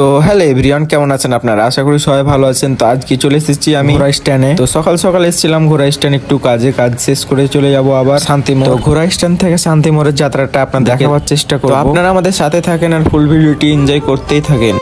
তো hello everyone, কেমন আছেন আপনারা? আশা করি সবাই ভালো আছেন। তো আজকে চলে এসেছি আমি ঘোড়া স্ট্যান্ডে। তো সকাল সকাল এসেছিলাম ঘোড়া স্ট্যান্ড, একটু কাজ শেষ করে চলে যাব আবার শান্তিমোড়। তো ঘোড়া স্ট্যান্ড থেকে শান্তিমোড়ের যাত্রাটা আপনাদের দেখাবার চেষ্টা করব। আপনারা আমাদের সাথে থাকেন আর ফুল ভিডিওটি এনজয় করতেই থাকেন।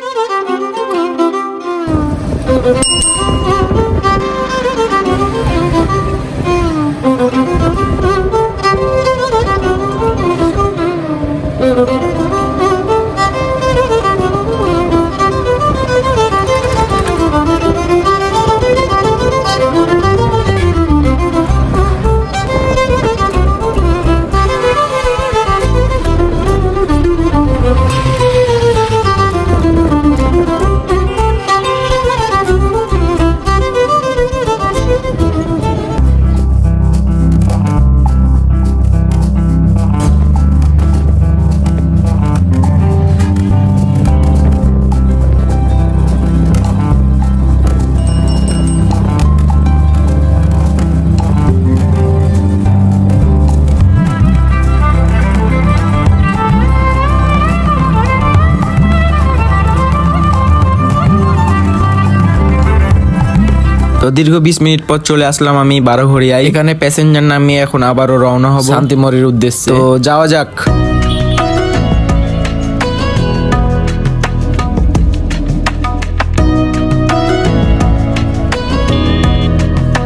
তো দীর্ঘ 20 মিনিট পর চলে আসলাম আমি বারোঘড়িয়ায়। এখানে প্যাসেঞ্জার নামিয়ে এখন আবারও রওনা হব শান্তিমোড়ের উদ্দেশ্যে। তো যাওয়া যাক।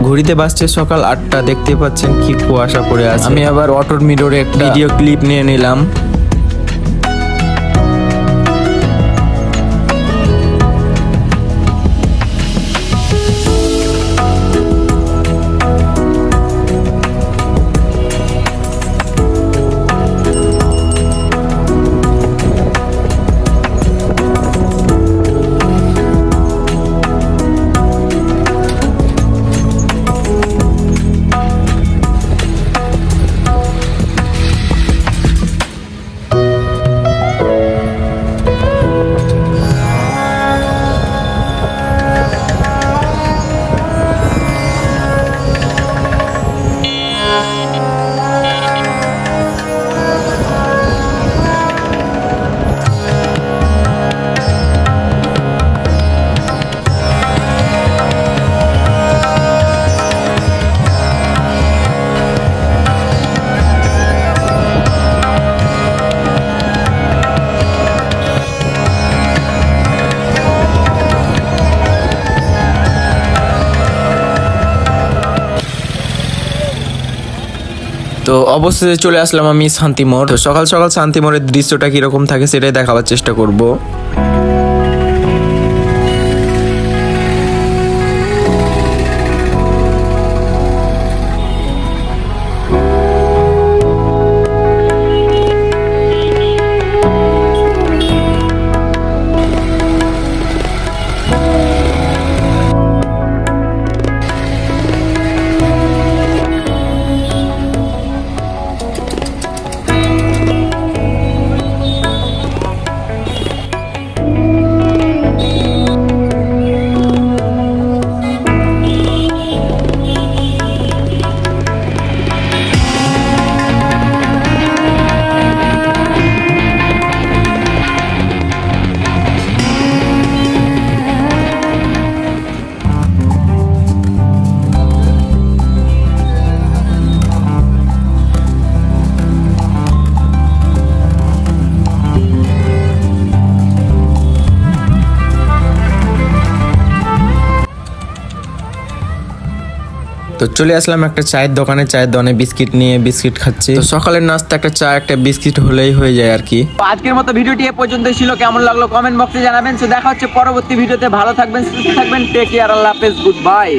ঘড়িতে বাজছে সকাল 8টা। দেখতে পাচ্ছেন কি কুয়াশা পড়ে আছে। আমি আবার অটোর মিররে একটা ভিডিও ক্লিপ নিয়ে নিলাম। তো অবশেষে চলে আসলাম আমি শান্তিমোড়। তো সকাল সকাল শান্তিমোড়ের দৃশ্যটা কিরকম থাকে সেটাই দেখাবার চেষ্টা করব। তো চলে আসলাম একটা চায়ের দোকানে। চায়ের দোকানে বিস্কিট নিয়ে বিস্কিট খাচ্ছি। তো সকালের নাস্তা একটা চা একটা বিস্কিট হলেই হয়ে যায় আর কি। আজকের মতো ভিডিওটি এ পর্যন্তই ছিল। কেমন লাগলো কমেন্ট বক্সে জানাবেন। তো দেখা হচ্ছে পরবর্তী ভিডিওতে। ভালো থাকবেন, সুস্থ থাকবেন। টেক কেয়ার, আল্লাহ হাফেজ, গুড বাই।